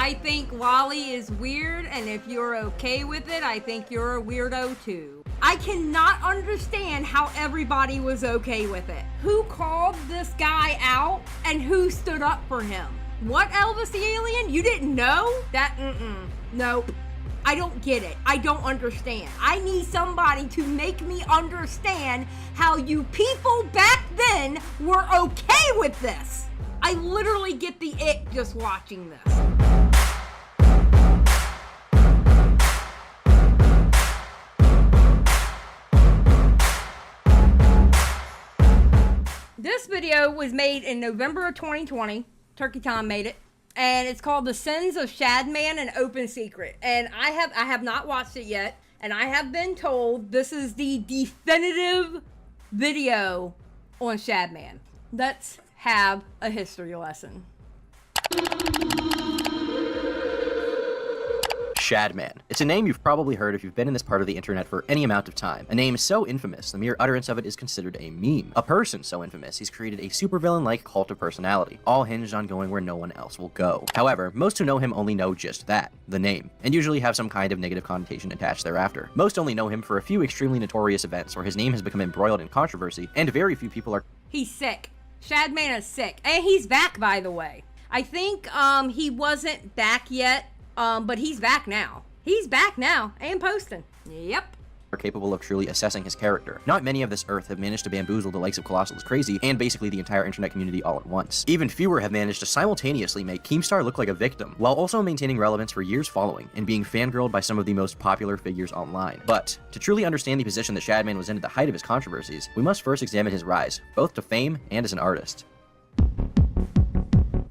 I think Wally is weird, and if you're okay with it, I think you're a weirdo too. I cannot understand how everybody was okay with it. Who called this guy out, and who stood up for him? What, Elvis the alien? You didn't know? Nope. I don't get it. I don't understand. I need somebody to make me understand how you people back then were okay with this. I literally get the ick just watching this. This video was made in November of 2020. Turkey Tom made it. And it's called The Sins of Shadman, an Open Secret. And I have not watched it yet. And I have been told this is the definitive video on Shadman. Let's have a history lesson. Shadman. It's a name you've probably heard if you've been in this part of the internet for any amount of time. A name so infamous, the mere utterance of it is considered a meme. A person so infamous, he's created a supervillain-like cult of personality, all hinged on going where no one else will go. However, most who know him only know just that, the name, and usually have some kind of negative connotation attached thereafter. Most only know him for a few extremely notorious events where his name has become embroiled in controversy, and very few people are— He's sick. Shadman is sick. And he's back, by the way. I think he wasn't back yet. But he's back now. He's back now and posting. Yep. Are capable of truly assessing his character. Not many of this earth have managed to bamboozle the likes of Colossal's Crazy and basically the entire internet community all at once. Even fewer have managed to simultaneously make Keemstar look like a victim, while also maintaining relevance for years following and being fangirled by some of the most popular figures online. But to truly understand the position that Shadman was in at the height of his controversies, we must first examine his rise, both to fame and as an artist.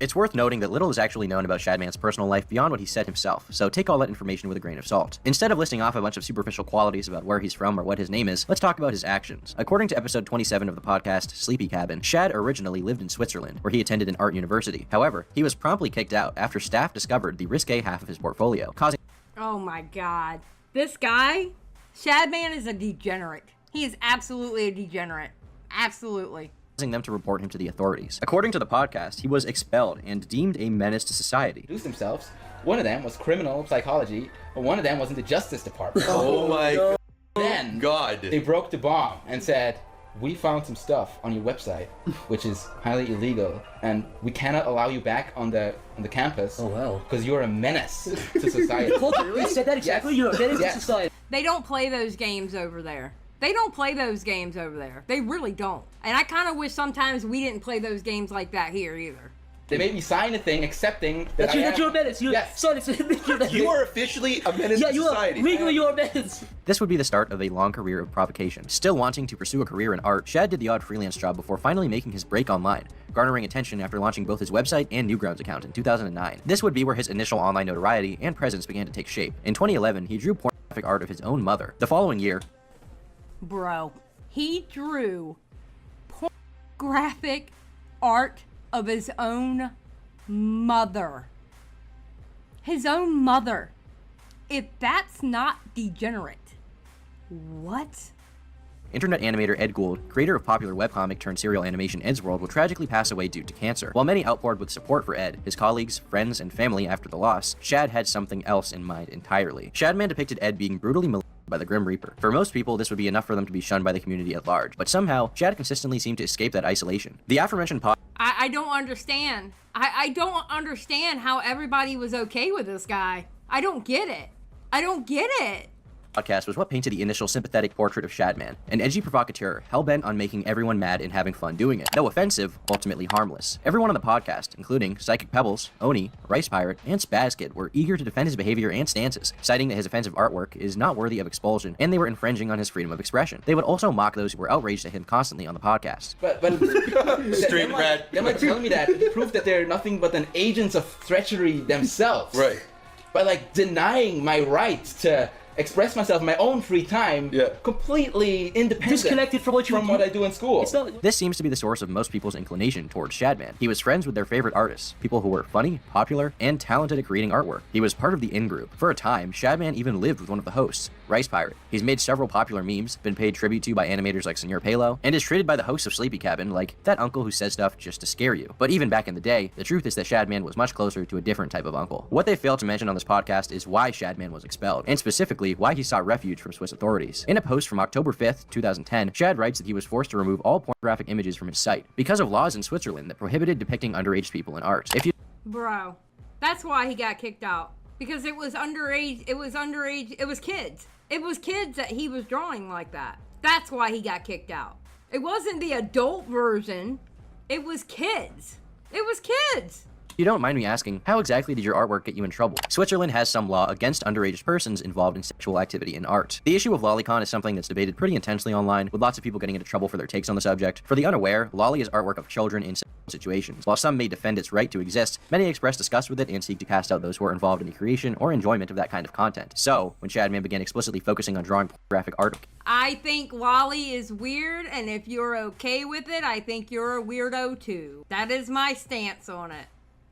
It's worth noting that little is actually known about Shadman's personal life beyond what he said himself, so take all that information with a grain of salt. Instead of listing off a bunch of superficial qualities about where he's from or what his name is, let's talk about his actions. According to episode 27 of the podcast, Sleepy Cabin, Shad originally lived in Switzerland, where he attended an art university. However, he was promptly kicked out after staff discovered the risque half of his portfolio, causing— Oh my god. This guy, Shadman, is a degenerate. He is absolutely a degenerate. Absolutely. them to report him to the authorities. According to the podcast, he was expelled and deemed a menace to society. Themselves. One of them was criminal psychology, and one of them was in the Justice Department. Oh my god. Then they broke the bomb and said, we found some stuff on your website which is highly illegal, and we cannot allow you back on the campus. Oh wow. Because you're a menace to society. Really said that exactly? You're a menace to society. They don't play those games over there. They don't play those games over there. They really don't. And I kind of wish sometimes we didn't play those games like that here either. They made me sign a thing accepting that you're a menace. Yes. You are officially a menace to society. Legally, you're a menace. This would be the start of a long career of provocation. Still wanting to pursue a career in art, Shad did the odd freelance job before finally making his break online, garnering attention after launching both his website and Newgrounds account in 2009. This would be where his initial online notoriety and presence began to take shape. In 2011, he drew pornographic art of his own mother. The following year, bro, he drew pornographic art of his own mother. His own mother. If that's not degenerate, what? Internet animator Ed Gould, creator of popular webcomic turned serial animation Ed's World, will tragically pass away due to cancer. While many outpoured with support for Ed, his colleagues, friends, and family after the loss, Shad had something else in mind entirely. Shadman depicted Ed being brutally molested by the Grim Reaper. For most people, this would be enough for them to be shunned by the community at large, but somehow, Shad consistently seemed to escape that isolation. The aforementioned I don't understand. I don't understand how everybody was okay with this guy. I don't get it. I don't get it. Podcast was what painted the initial sympathetic portrait of Shadman, an edgy provocateur hell-bent on making everyone mad and having fun doing it. Though offensive, ultimately harmless. Everyone on the podcast, including Psychic Pebbles, Oni, Rice Pirate, and Spazkid, were eager to defend his behavior and stances, citing that his offensive artwork is not worthy of expulsion, and they were infringing on his freedom of expression. They would also mock those who were outraged at him constantly on the podcast. But Street red. Them like telling me that proof that they're nothing but agents of treachery themselves. Right. By like denying my right to express myself in my own free time, completely independent, disconnected from what I do in school. This seems to be the source of most people's inclination towards Shadman. He was friends with their favorite artists, people who were funny, popular, and talented at creating artwork. He was part of the in-group. For a time, Shadman even lived with one of the hosts, Rice Pirate. He's made several popular memes, been paid tribute to by animators like Senor Palo, and is treated by the hosts of Sleepy Cabin like that uncle who says stuff just to scare you. But even back in the day, the truth is that Shadman was much closer to a different type of uncle. What they failed to mention on this podcast is why Shadman was expelled, and specifically why he sought refuge from Swiss authorities. In a post from October 5th, 2010, Shad writes that he was forced to remove all pornographic images from his site because of laws in Switzerland that prohibited depicting underage people in art. Bro, that's why he got kicked out. Because it was underage, it was kids. It was kids that he was drawing like that. That's why he got kicked out. It wasn't the adult version, it was kids. It was kids. If you don't mind me asking, how exactly did your artwork get you in trouble? Switzerland has some law against underage persons involved in sexual activity in art. The issue of lolicon is something that's debated pretty intensely online, with lots of people getting into trouble for their takes on the subject. For the unaware, lolly is artwork of children in sexual situations. While some may defend its right to exist, many express disgust with it and seek to cast out those who are involved in the creation or enjoyment of that kind of content. So, when Shadman began explicitly focusing on drawing pornographic art, I think lolly is weird, and if you're okay with it, I think you're a weirdo too. That is my stance on it.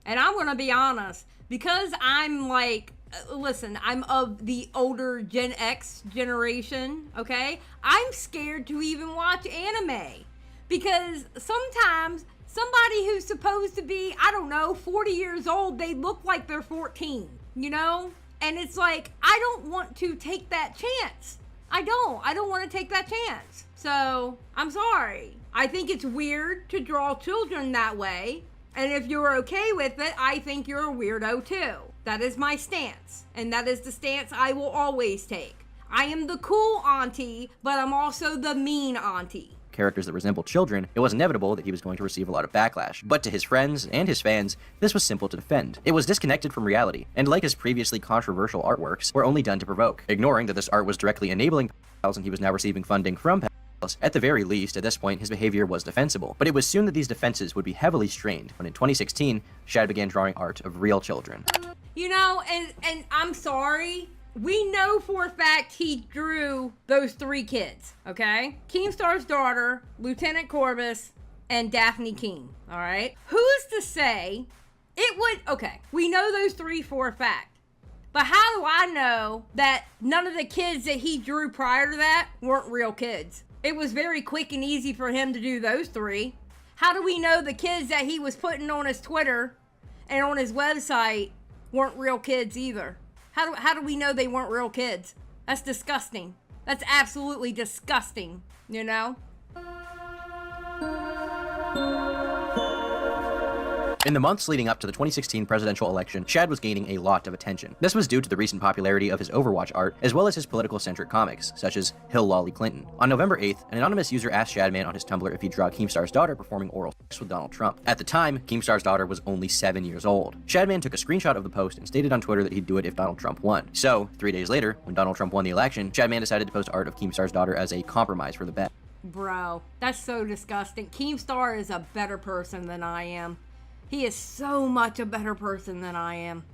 And I'm gonna be honest, because I'm like, listen, I'm of the older Gen X generation, okay? I'm scared to even watch anime. Because sometimes somebody who's supposed to be, I don't know, 40 years old, they look like they're 14, you know? And it's like, I don't want to take that chance. I don't want to take that chance. So, I'm sorry. I think it's weird to draw children that way. And if you're okay with it, I think you're a weirdo too. That is my stance. And that is the stance I will always take. I am the cool auntie, but I'm also the mean auntie. Characters that resemble children, it was inevitable that he was going to receive a lot of backlash. But to his friends and his fans, this was simple to defend. It was disconnected from reality, and like his previously controversial artworks, were only done to provoke, ignoring that this art was directly enabling pedophiles and he was now receiving funding from pedophiles. At the very least, at this point, his behavior was defensible. But it was soon that these defenses would be heavily strained when in 2016, Shad began drawing art of real children. You know, and I'm sorry, we know for a fact he drew those 3 kids, okay? Keemstar's daughter, Lieutenant Corbus, and Daphne Keem, all right? Who's to say it would, okay, we know those 3 for a fact. But how do I know that none of the kids that he drew prior to that weren't real kids? It was very quick and easy for him to do those 3. How do we know the kids that he was putting on his Twitter and on his website weren't real kids either? How do we know they weren't real kids? That's disgusting. That's absolutely disgusting, you know? In the months leading up to the 2016 presidential election, Shad was gaining a lot of attention. This was due to the recent popularity of his Overwatch art, as well as his political-centric comics, such as Hill Lolly Clinton. On November 8th, an anonymous user asked Shadman on his Tumblr if he'd draw Keemstar's daughter performing oral sex with Donald Trump. At the time, Keemstar's daughter was only 7 years old. Shadman took a screenshot of the post and stated on Twitter that he'd do it if Donald Trump won. So, 3 days later, when Donald Trump won the election, Shadman decided to post art of Keemstar's daughter as a compromise for the bet. Bro, that's so disgusting. Keemstar is a better person than I am. He is so much a better person than I am.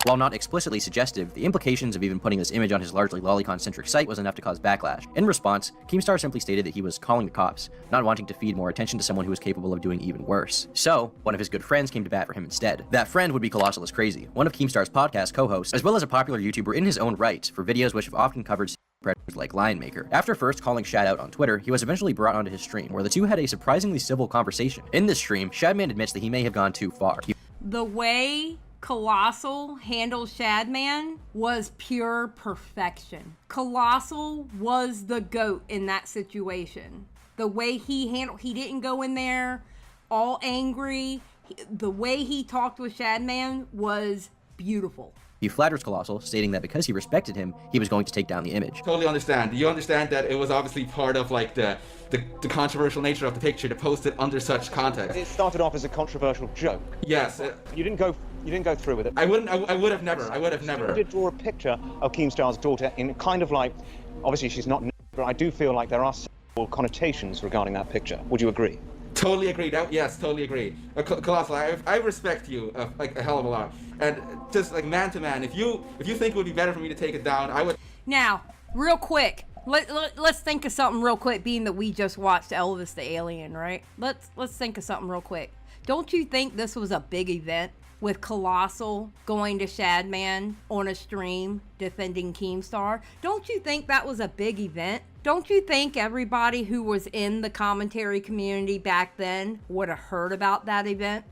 While not explicitly suggestive, the implications of even putting this image on his largely lolicon-centric site was enough to cause backlash. In response, Keemstar simply stated that he was calling the cops, not wanting to feed more attention to someone who was capable of doing even worse. So, one of his good friends came to bat for him instead. That friend would be Colossal is Crazy, one of Keemstar's podcast co-hosts, as well as a popular YouTuber in his own right, for videos which have often covered predators like Lion Maker. After first calling Shad out on Twitter, he was eventually brought onto his stream, where the two had a surprisingly civil conversation. In this stream, Shadman admits that he may have gone too far. The way Colossal handled Shadman was pure perfection. Colossal was the GOAT in that situation. The way he didn't go in there all angry. The way he talked with Shadman was beautiful. He flatters Colossal, stating that because he respected him, he was going to take down the image. Totally understand. Do you understand that it was obviously part of like the controversial nature of the picture to post it under such context? It started off as a controversial joke. Yes. You didn't go through with it. I would have never. You did draw a picture of Keemstar's daughter in kind of like, obviously she's not, but I do feel like there are sexual connotations regarding that picture. Would you agree? Totally agree. Yes, totally agree. Colossal, I respect you like a hell of a lot. And just like man to man, if you think it would be better for me to take it down, I would. Now, real quick, let's think of something real quick. Being that we just watched Elvis the Alien, right? Let's think of something real quick. Don't you think this was a big event with Colossal going to Shadman on a stream defending Keemstar? Don't you think that was a big event? Don't you think everybody who was in the commentary community back then would have heard about that event?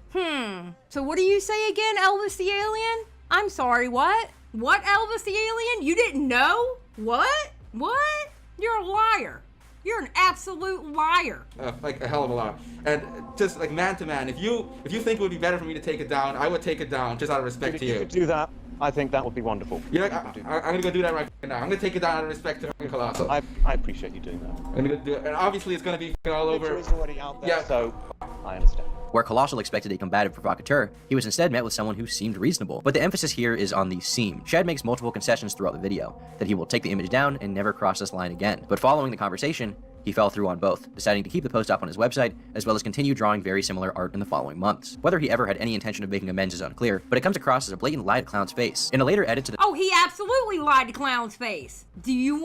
So what do you say again, Elvis the Alien? I'm sorry, what? What, Elvis the Alien? You didn't know? What? What? You're a liar. You're an absolute liar. Like a hell of a lot. And just like man to man, if you think it would be better for me to take it down, I would take it down just out of respect to If you you. could do that, I think that would be wonderful. You're like, I'm gonna go do that right now. I'm gonna take it down out of respect to Colossal. I appreciate you doing that. I'm gonna go do it. And obviously it's gonna be all The over. picture is already out there, Yeah. so I understand. Where Colossal expected a combative provocateur, he was instead met with someone who seemed reasonable. But the emphasis here is on the seem. Shad makes multiple concessions throughout the video, that he will take the image down and never cross this line again. But following the conversation, he fell through on both, deciding to keep the post up on his website, as well as continue drawing very similar art in the following months. Whether he ever had any intention of making amends is unclear, but it comes across as a blatant lie to Clown's face. In a later edit to the— Oh, he absolutely lied to Clown's face. Who's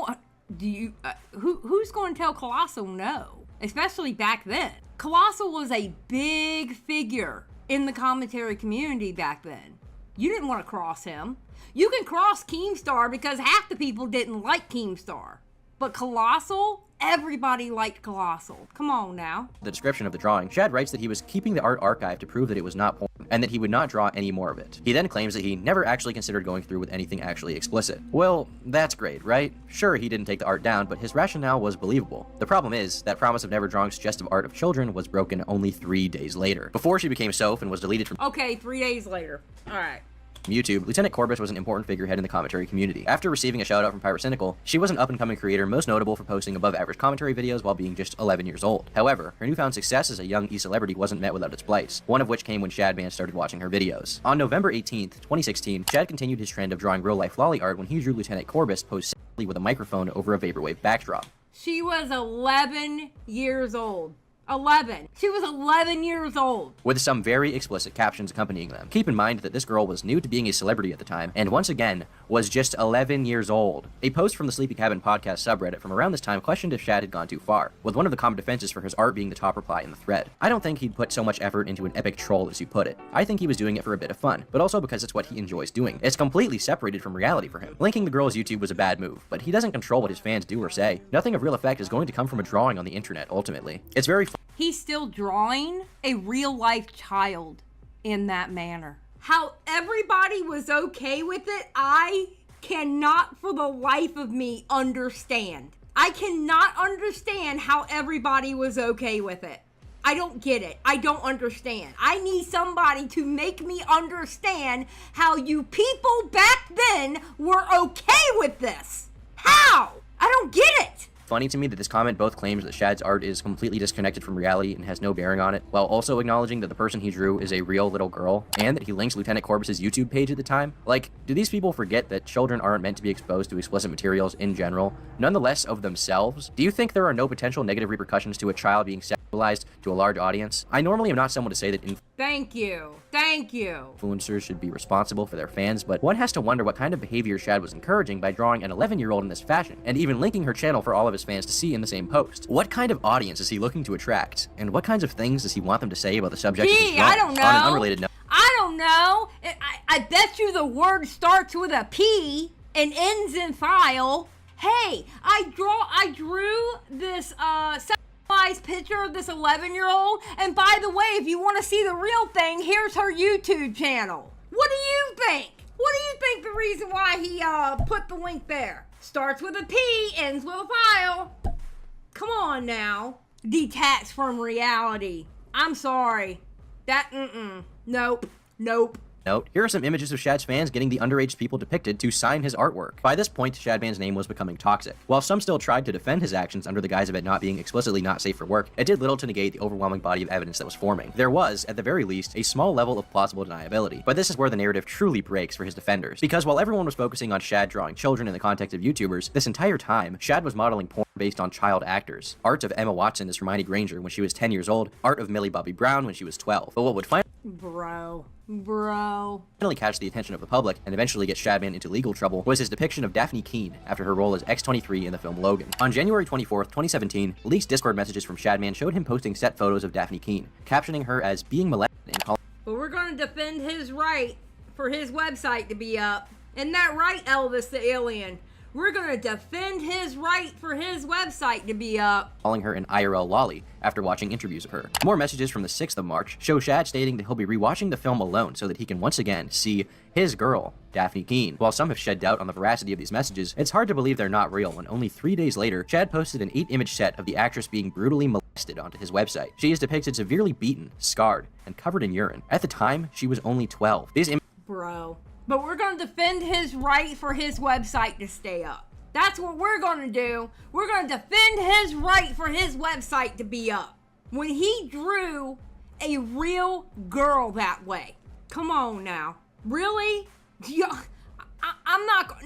going to tell Colossal no? Especially back then. Colossal was a big figure in the commentary community back then. You didn't want to cross him. You can cross Keemstar because half the people didn't like Keemstar. But Colossal, everybody liked Colossal. Come on now. the description of the drawing, Shad writes that he was keeping the art archive to prove that it was not porn, and that he would not draw any more of it. He then claims that he never actually considered going through with anything actually explicit. Well, that's great, right? Sure, he didn't take the art down, but his rationale was believable. The problem is, that promise of never drawing suggestive art of children was broken only 3 days later. Before she became Soph and was deleted from Okay, 3 days later. All right. YouTube, Lieutenant Corbus was an important figurehead in the commentary community. After receiving a shout-out from Pyrocynical, she was an up-and-coming creator most notable for posting above-average commentary videos while being just 11 years old. However, her newfound success as a young e-celebrity wasn't met without its blights, one of which came when Shadman started watching her videos. On November 18th, 2016, Shad continued his trend of drawing real-life lolly art when he drew Lieutenant Corbus posed with a microphone over a vaporwave backdrop. She was 11 years old. 11. She was 11 years old. With some very explicit captions accompanying them. Keep in mind that this girl was new to being a celebrity at the time, and once again, was just 11 years old. A post from the Sleepy Cabin podcast subreddit from around this time questioned if Shad had gone too far, with one of the common defenses for his art being the top reply in the thread. I don't think he'd put so much effort into an epic troll as you put it. I think he was doing it for a bit of fun, but also because it's what he enjoys doing. It's completely separated from reality for him. Linking the girl's YouTube was a bad move, but he doesn't control what his fans do or say. Nothing of real effect is going to come from a drawing on the internet, ultimately. It's very He's still drawing a real-life child in that manner. How everybody was okay with it, I cannot for the life of me understand. I cannot understand how everybody was okay with it. I don't get it. I don't understand. I need somebody to make me understand how you people back then were okay with this. How? I don't get it. funny to me that this comment both claims that Shad's art is completely disconnected from reality and has no bearing on it, while also acknowledging that the person he drew is a real little girl, and that he links Lieutenant Corbus's YouTube page at the time. Like, do these people forget that children aren't meant to be exposed to explicit materials in general, nonetheless of themselves? Do you think there are no potential negative repercussions to a child being sexualized to a large audience? I normally am not someone to say that Thank you. Thank you. influencers should be responsible for their fans, but one has to wonder what kind of behavior Shad was encouraging by drawing an 11-year-old in this fashion, and even linking her channel for all of his fans to see in the same post. What kind of audience is he looking to attract? And what kinds of things does he want them to say about the subject of his P, I drawings? don't know. On an unrelated note, I don't know. I bet you the word starts with a P and ends in file. Hey, I drew this sexualized picture of this 11-year-old, and by the way, if you want to see the real thing, here's her YouTube channel. What do you think? What do you think the reason why he put the link there? Starts with a P, ends with a file. Come on now. Detached from reality. I'm sorry. Nope. here are some images of Shad's fans getting the underage people depicted to sign his artwork. By this point, Shadman's name was becoming toxic. While some still tried to defend his actions under the guise of it not being explicitly not safe for work, it did little to negate the overwhelming body of evidence that was forming. There was, at the very least, a small level of plausible deniability, but this is where the narrative truly breaks for his defenders. Because while everyone was focusing on Shad drawing children in the context of YouTubers, this entire time, Shad was modeling porn based on child actors. Art of Emma Watson as Hermione Granger when she was 10 years old, art of Millie Bobby Brown when she was 12. But what would finally catch the attention of the public and eventually get Shadman into legal trouble was his depiction of Daphne Keene after her role as X-23 in the film Logan. On January 24th, 2017, leaked Discord messages from Shadman showed him posting set photos of Daphne Keene, captioning her as being molested and calling but we're gonna defend his right for his website to be up. Isn't that right, Elvis the Alien? We're gonna defend his right for his website to be up. Calling her an IRL lolly after watching interviews of her. More messages from the 6th of March show Shad stating that he'll be rewatching the film alone so that he can once again see his girl, Daphne Keene. While some have shed doubt on the veracity of these messages, it's hard to believe they're not real when only 3 days later, Shad posted an 8-image set of the actress being brutally molested onto his website. She is depicted severely beaten, scarred, and covered in urine. At the time, she was only 12. These Bro. But we're gonna defend his right for his website to stay up. That's what we're gonna do. We're gonna defend his right for his website to be up. When he drew a real girl that way. Come on now. Really? Yeah, I'm not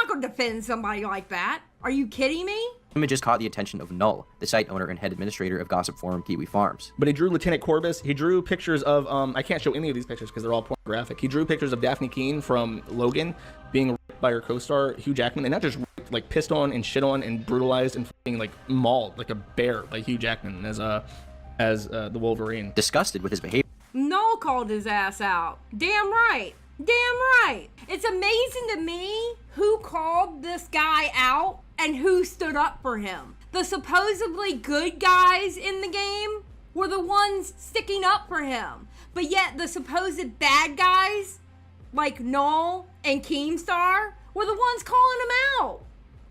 gonna defend somebody like that. Are you kidding me? images caught the attention of Null, the site owner and head administrator of gossip forum Kiwi Farms. But he drew Lieutenant Corbus. He drew pictures of, I can't show any of these pictures because they're all pornographic. He drew pictures of Daphne Keene from Logan being raped by her co-star Hugh Jackman, and not just raped, like pissed on and shit on and brutalized and fucking like mauled like a bear by Hugh Jackman as the Wolverine. Disgusted with his behavior, Null called his ass out. Damn right. Damn right. It's amazing to me who called this guy out and who stood up for him. The supposedly good guys in the game were the ones sticking up for him. But yet the supposed bad guys, like Null and Keemstar, were the ones calling him out.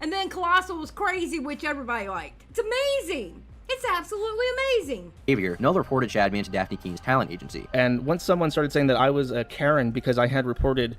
And then Colossal was crazy, which everybody liked. It's amazing. It's absolutely amazing. Null reported Shadman to Daphne Keene's talent agency. And once someone started saying that I was a Karen because I had reported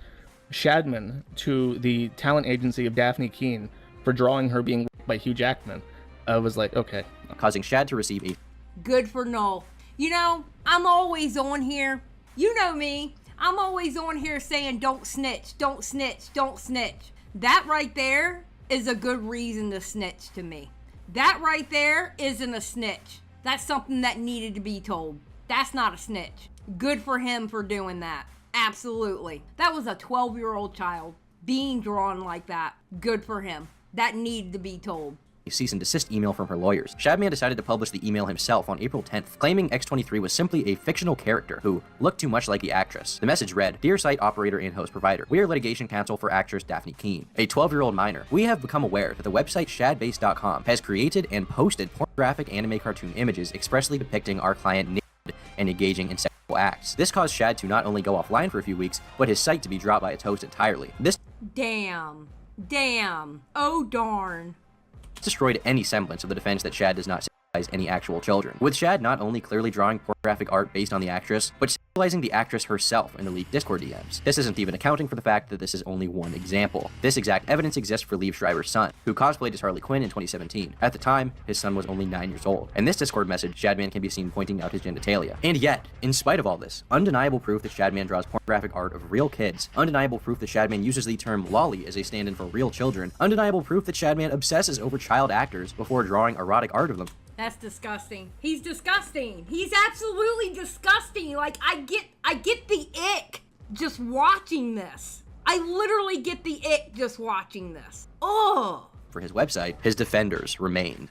Shadman to the talent agency of Daphne Keene for drawing her being raped by Hugh Jackman, I was like, okay. Causing Shad to receive a... Good for Null. You know, I'm always on here. You know me. I'm always on here saying don't snitch, don't snitch, don't snitch. That right there is a good reason to snitch to me. That right there isn't a snitch. That's something that needed to be told. That's not a snitch. Good for him for doing that. Absolutely. That was a 12-year-old child being drawn like that. Good for him. That needed to be told. A cease and desist email from her lawyers. Shadman decided to publish the email himself on April 10th, claiming X-23 was simply a fictional character who looked too much like the actress. The message read, "Dear site operator and host provider, we are litigation counsel for actress Daphne Keene, a 12-year-old minor. We have become aware that the website shadbase.com has created and posted pornographic anime cartoon images expressly depicting our client naked and engaging in sexual acts. This caused Shad to not only go offline for a few weeks, but his site to be dropped by its host entirely. This Damn. Oh darn. destroyed any semblance of the defense that Shad does not sexualize any actual children, with Shad not only clearly drawing pornographic art based on the actress, but sexualizing the actress herself in the leaked Discord DMs. This isn't even accounting for the fact that this is only one example. This exact evidence exists for Liev Schreiber's son, who cosplayed as Harley Quinn in 2017. At the time, his son was only 9 years old. In this Discord message, Shadman can be seen pointing out his genitalia. And yet, in spite of all this, undeniable proof that Shadman draws pornographic art of real kids, undeniable proof that Shadman uses the term lolly as a stand-in for real children, undeniable proof that Shadman obsesses over child actors before drawing erotic art of them. That's disgusting. He's disgusting. He's absolutely disgusting. Like, I get the ick just watching this. I literally get the ick just watching this. Oh. For his website, his defenders remained.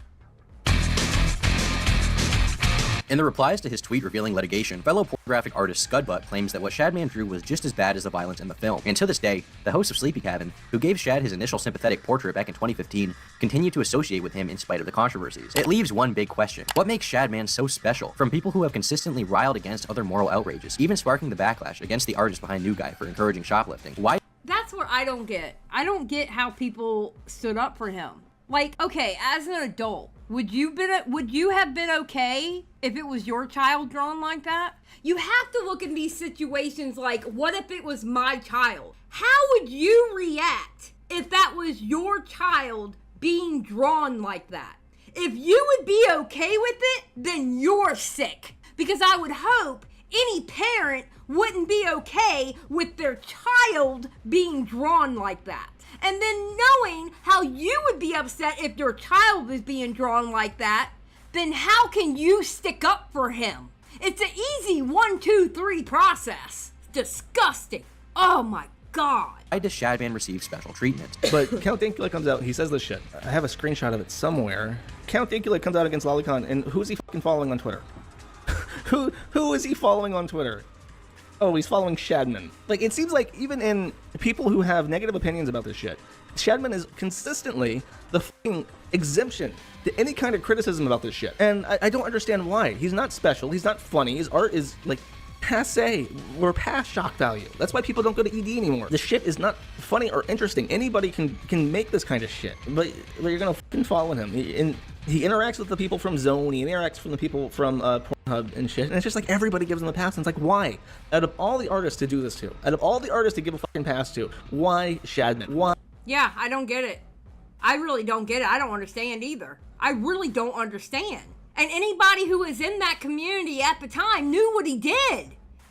In the replies to his tweet revealing litigation, fellow pornographic artist Scudbutt claims that what Shadman drew was just as bad as the violence in the film. And to this day, the host of Sleepy Cabin, who gave Shad his initial sympathetic portrait back in 2015, continue to associate with him in spite of the controversies. It leaves one big question. What makes Shadman so special? From people who have consistently riled against other moral outrages, even sparking the backlash against the artist behind New Guy for encouraging shoplifting. Why? That's what I don't get. I don't get how people stood up for him. Like, okay, as an adult, would you have been okay if it was your child drawn like that? You have to look in these situations like, what if it was my child? How would you react if that was your child being drawn like that? If you would be okay with it, then you're sick. Because I would hope any parent wouldn't be okay with their child being drawn like that. And then knowing how you would be upset if your child was being drawn like that, then how can you stick up for him? It's an easy 1, 2, 3 process. It's disgusting. Oh my God. Why does Shadman receive special treatment? But Count Dankula comes out, he says this shit. I have a screenshot of it somewhere. Count Dankula comes out against Lolicon, and who's he fucking following on Twitter? Who is he following on Twitter? oh, he's following Shadman. Like, it seems like even in people who have negative opinions about this shit, Shadman is consistently the fucking exemption to any kind of criticism about this shit. And I don't understand why. He's not special. He's not funny. His art is, like, passe. We're past shock value. That's why people don't go to ED anymore. The shit is not funny or interesting. Anybody can make this kind of shit. But you're gonna fucking follow him. He interacts with the people from Zone. He interacts with the people from Pornhub and shit. And it's just like everybody gives him a pass. And it's like, why? Out of all the artists to do this to, out of all the artists to give a fucking pass to, why Shadman? Why? Yeah, I don't get it. I really don't get it. I don't understand either. I really don't understand. And anybody who was in that community at the time knew what he did.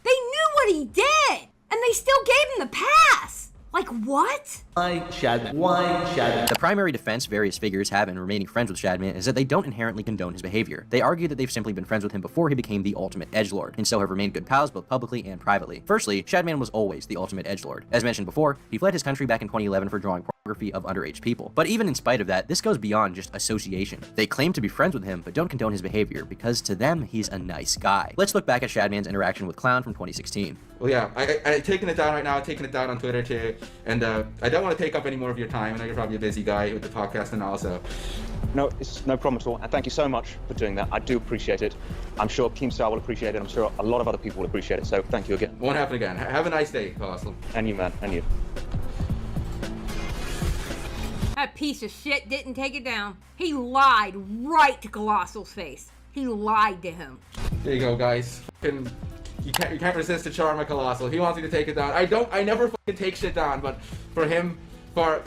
They knew what he did. And they still gave him the pass. Like, what? Why Shadman? Why Shadman? The primary defense various figures have in remaining friends with Shadman is that they don't inherently condone his behavior. They argue that they've simply been friends with him before he became the ultimate edgelord, and so have remained good pals both publicly and privately. Firstly, Shadman was always the ultimate edgelord. As mentioned before, he fled his country back in 2011 for drawing pornography of underage people. But even in spite of that, this goes beyond just association. They claim to be friends with him, but don't condone his behavior, because to them, he's a nice guy. Let's look back at Shadman's interaction with Clown from 2016. Well, yeah, I'm taking it down right now. I'm taking it down on Twitter too, and I don't want to take up any more of your time. I know you're probably a busy guy with the podcast and also. No, it's no problem at all. And thank you so much for doing that. I do appreciate it. I'm sure Keemstar will appreciate it. I'm sure a lot of other people will appreciate it. So thank you again. Won't happen again. Have a nice day, Colossal. And you, man. And you. That piece of shit didn't take it down. He lied right to Colossal's face. He lied to him. There you go, guys. You can't resist the charm of Colossal. He wants me to take it down. I never fucking take shit down, but for him, I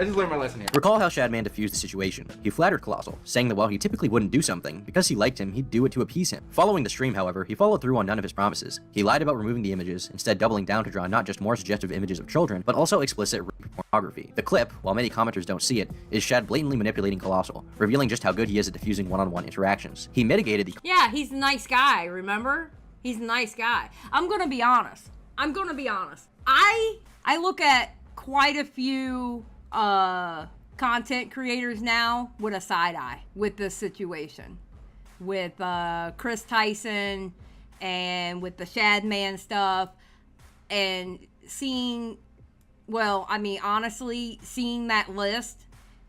just learned my lesson here. Recall how Shadman diffused the situation. He flattered Colossal, saying that while he typically wouldn't do something, because he liked him, he'd do it to appease him. Following the stream, however, he followed through on none of his promises. He lied about removing the images, instead doubling down to draw not just more suggestive images of children, but also explicit rape pornography. The clip, while many commenters don't see it, is Shad blatantly manipulating Colossal, revealing just how good he is at diffusing one-on-one interactions. He mitigated the— Yeah, he's a nice guy, remember? He's a nice guy. I'm gonna be honest. I look at quite a few content creators now with a side eye with this situation. With Chris Tyson and with the Shadman stuff, and honestly, seeing that list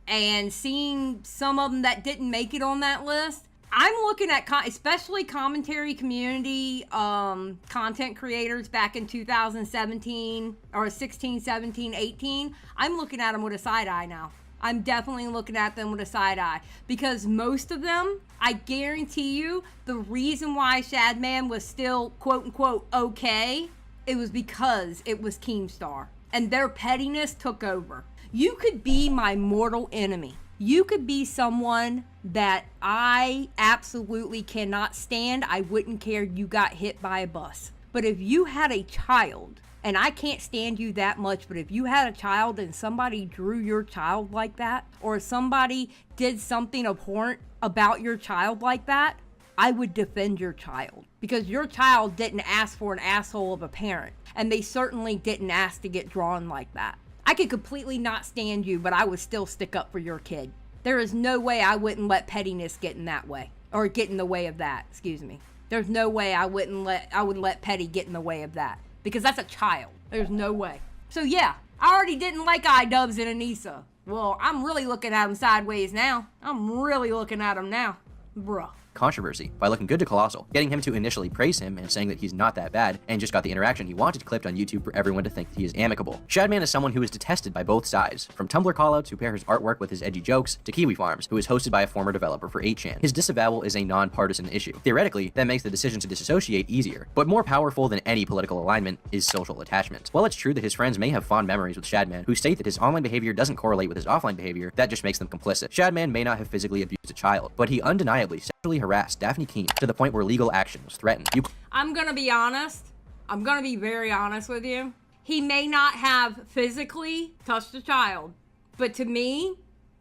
and seeing some of them that didn't make it on that list, I'm looking at, especially commentary community content creators back in 2017 or 16, 17, 18. I'm looking at them with a side eye now. I'm definitely looking at them with a side eye, because most of them, I guarantee you, the reason why Shadman was still quote unquote okay, it was because it was Keemstar and their pettiness took over. You could be my mortal enemy. You could be someone that I absolutely cannot stand. I wouldn't care you got hit by a bus. But if you had a child, and I can't stand you that much, but if you had a child and somebody drew your child like that, or somebody did something abhorrent about your child like that, I would defend your child. Because your child didn't ask for an asshole of a parent, and they certainly didn't ask to get drawn like that. I could completely not stand you, but I would still stick up for your kid. There is no way I wouldn't let pettiness get in that way, or get in the way of that, excuse me. There's no way I would let petty get in the way of that, because that's a child. There's no way. So yeah, I already didn't like iDubbbz and Anissa. Well, I'm really looking at him sideways now. I'm really looking at him now. Bruh. Controversy by looking good to Colossal, getting him to initially praise him and saying that he's not that bad, and just got the interaction he wanted clipped on YouTube for everyone to think that he is amicable. Shadman is someone who is detested by both sides, from Tumblr callouts who pair his artwork with his edgy jokes, to Kiwi Farms, who is hosted by a former developer for 8chan. His disavowal is a non-partisan issue. Theoretically, that makes the decision to disassociate easier, but more powerful than any political alignment is social attachment. While it's true that his friends may have fond memories with Shadman, who state that his online behavior doesn't correlate with his offline behavior, that just makes them complicit. Shadman may not have physically abused a child, but he undeniably sexually harassed Daphne Keene to the point where legal action was threatened. I'm gonna be honest. I'm gonna be very honest with you. He may not have physically touched a child, but to me,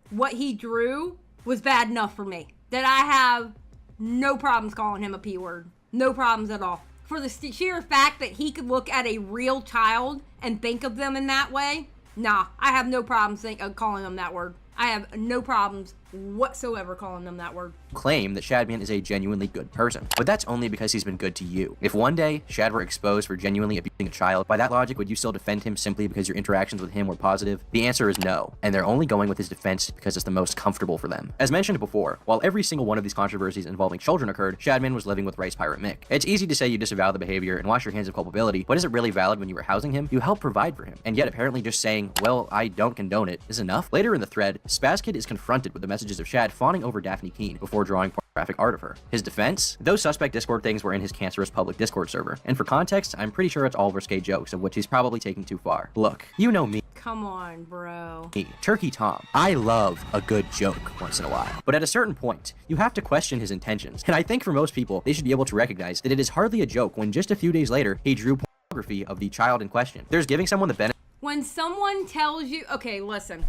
what he drew was bad enough for me that I have no problems calling him a P word. No problems at all. For the sheer fact that he could look at a real child and think of them in that way, nah, I have no problems calling them that word. I have no problems whatsoever calling them that word. Claim that Shadman is a genuinely good person, but that's only because he's been good to you. If one day Shad were exposed for genuinely abusing a child, by that logic, would you still defend him simply because your interactions with him were positive? The answer is no, and they're only going with his defense because it's the most comfortable for them. As mentioned before, while every single one of these controversies involving children occurred, Shadman was living with Rice Pirate Mick. It's easy to say you disavow the behavior and wash your hands of culpability, but is it really valid when you were housing him? You helped provide for him, and yet apparently just saying, well, I don't condone it, is enough? Later in the thread, Spazkid is confronted with the messages of Shad fawning over Daphne Keene before drawing pornographic art of her. His defense? Those suspect Discord things were in his cancerous public Discord server, and for context, I'm pretty sure it's all risque jokes, of which he's probably taking too far. Look, you know me. Come on, bro. Me, Turkey Tom. I love a good joke once in a while, but at a certain point, you have to question his intentions, and I think for most people, they should be able to recognize that it is hardly a joke when just a few days later, he drew pornography of the child in question. There's giving someone the benefit. When someone tells you, okay, listen,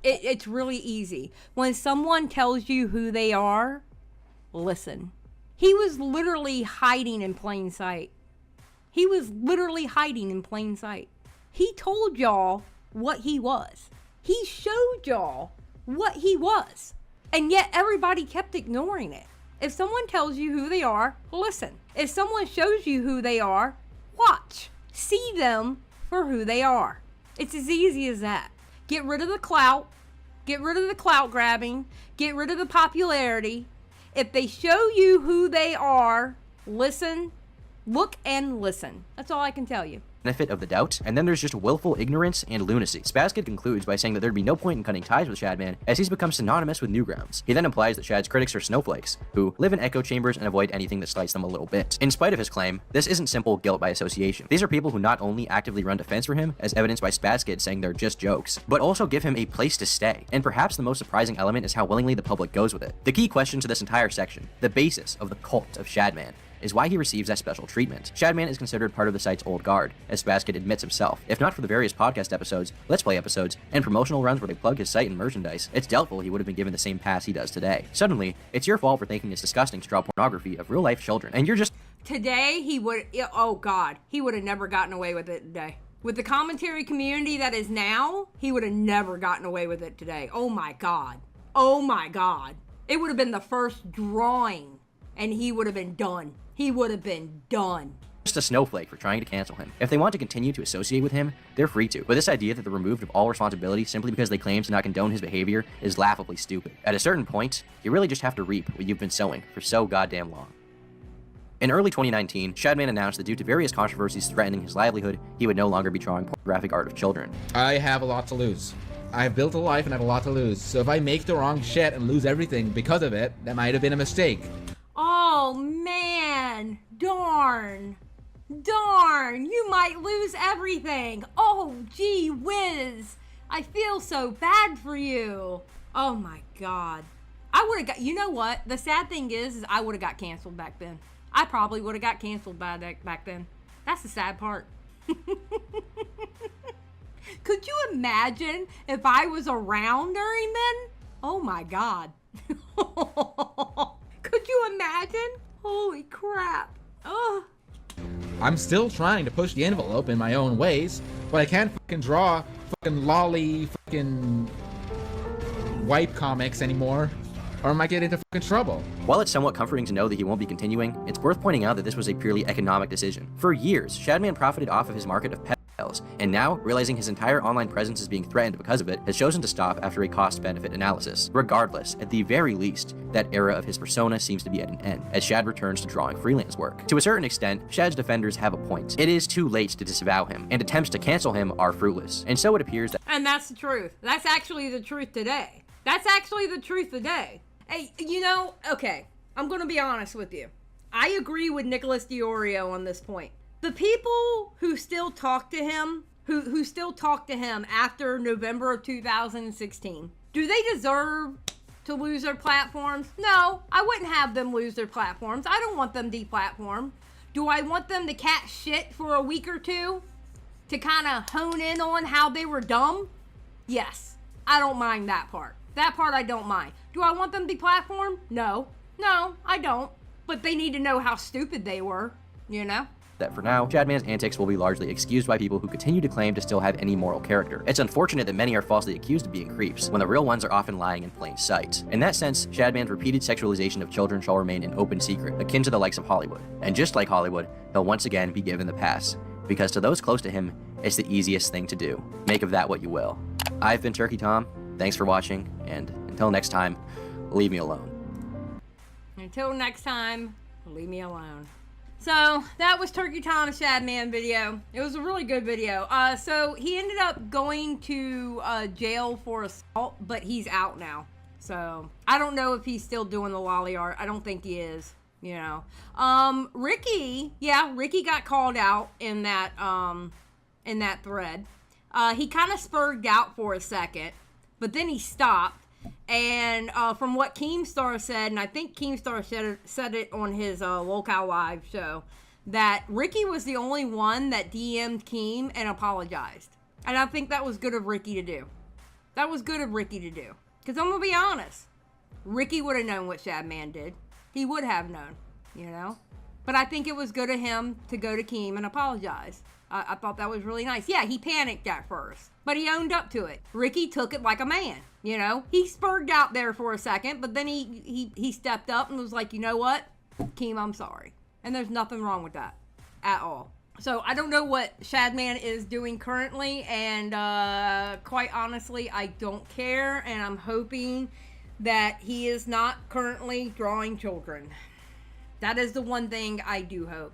it's really easy. When someone tells you who they are, listen. He was literally hiding in plain sight. He was literally hiding in plain sight. He told y'all what he was. He showed y'all what he was. And yet everybody kept ignoring it. If someone tells you who they are, listen. If someone shows you who they are, watch. See them for who they are. It's as easy as that. Get rid of the clout. Get rid of the clout grabbing. Get rid of the popularity. If they show you who they are, listen, look and listen. That's all I can tell you. Benefit of the doubt, and then there's just willful ignorance and lunacy. Spazkid concludes by saying that there'd be no point in cutting ties with Shadman, as he's become synonymous with Newgrounds. He then implies that Shad's critics are snowflakes, who live in echo chambers and avoid anything that slights them a little bit. In spite of his claim, this isn't simple guilt by association. These are people who not only actively run defense for him, as evidenced by Spazkid saying they're just jokes, but also give him a place to stay. And perhaps the most surprising element is how willingly the public goes with it. The key question to this entire section, the basis of the cult of Shadman, is why he receives that special treatment. Shadman is considered part of the site's old guard, as Spazkid admits himself. If not for the various podcast episodes, Let's Play episodes, and promotional runs where they plug his site and merchandise, it's doubtful he would have been given the same pass he does today. Suddenly, it's your fault for thinking it's disgusting to draw pornography of real-life children, and you're just... Today, he would, oh God, he would have never gotten away with it today. With the commentary community that is now, he would have never gotten away with it today. Oh my God. Oh my God. It would have been the first drawing, and he would have been done. He would have been done. Just a snowflake for trying to cancel him. If they want to continue to associate with him, they're free to. But this idea that they're removed of all responsibility simply because they claim to not condone his behavior is laughably stupid. At a certain point, you really just have to reap what you've been sowing for so goddamn long. In early 2019, Shadman announced that due to various controversies threatening his livelihood, he would no longer be drawing pornographic art of children. I have a lot to lose. I've built a life and I have a lot to lose. So if I make the wrong shit and lose everything because of it, that might have been a mistake. Oh man, darn, you might lose everything. Oh gee whiz, I feel so bad for you. Oh my God, I would have got, you know what, the sad thing is I would have got canceled back then. I probably would have got canceled back then. That's the sad part. Could you imagine if I was around during then? Oh my God. Could you imagine? Holy crap. Ugh. I'm still trying to push the envelope in my own ways, but I can't fucking draw fucking lolly fucking wipe comics anymore, or I might get into fucking trouble. While it's somewhat comforting to know that he won't be continuing, it's worth pointing out that this was a purely economic decision. For years, Shadman profited off of his market of pedophiles, and now, realizing his entire online presence is being threatened because of it, has chosen to stop after a cost-benefit analysis. Regardless, at the very least, that era of his persona seems to be at an end, as Shad returns to drawing freelance work. To a certain extent, Shad's defenders have a point. It is too late to disavow him, and attempts to cancel him are fruitless. And so it appears that— And that's the truth. That's actually the truth today. That's actually the truth today. Hey, you know, okay, I'm gonna be honest with you. I agree with Nicholas Diorio on this point. The people who still talk to him, who still talk to him after November of 2016, do they deserve to lose their platforms? No, I wouldn't have them lose their platforms. I don't want them deplatformed. Do I want them to catch shit for a week or two to kind of hone in on how they were dumb? Yes, I don't mind that part. That part I don't mind. Do I want them deplatformed? No, I don't. But they need to know how stupid they were, you know? that for now, Shadman's antics will be largely excused by people who continue to claim to still have any moral character. It's unfortunate that many are falsely accused of being creeps, when the real ones are often lying in plain sight. In that sense, Shadman's repeated sexualization of children shall remain an open secret, akin to the likes of Hollywood. And just like Hollywood, he'll once again be given the pass, because to those close to him, it's the easiest thing to do. Make of that what you will. I've been Turkey Tom, thanks for watching, and until next time, leave me alone. Until next time, leave me alone. So that was Turkey Tom's Shadman video. It was a really good video. So he ended up going to jail for assault, but he's out now. So I don't know if he's still doing the lolly art. I don't think he is. You know, Ricky got called out in that thread. He kind of spurred out for a second, but then he stopped. And from what Keemstar said, and I think Keemstar said it on his Locale Live show, that Ricky was the only one that DM'd Keem and apologized. And I think that was good of Ricky to do. That was good of Ricky to do. Because I'm going to be honest, Ricky would have known what Shadman did. He would have known, you know. But I think it was good of him to go to Keem and apologize. I thought that was really nice. Yeah, he panicked at first, but he owned up to it. Ricky took it like a man, you know. He spurred out there for a second, but then he stepped up and was like, you know what, Keem, I'm sorry. And there's nothing wrong with that at all. So I don't know what Shadman is doing currently, and quite honestly, I don't care, and I'm hoping that he is not currently drawing children. That is the one thing I do hope.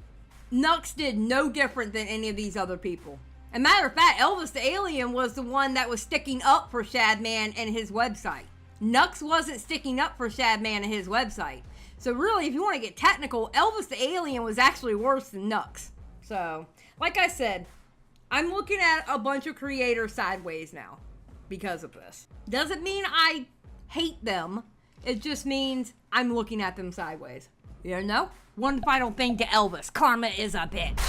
Nux did no different than any of these other people. As a matter of fact, Elvis the Alien was the one that was sticking up for Shadman and his website. Nux wasn't sticking up for Shadman and his website. So really, if you want to get technical, Elvis the Alien was actually worse than Nux. So, like I said, I'm looking at a bunch of creators sideways now because of this. Doesn't mean I hate them. It just means I'm looking at them sideways. You know? One final thing to Elvis. Karma is a bitch.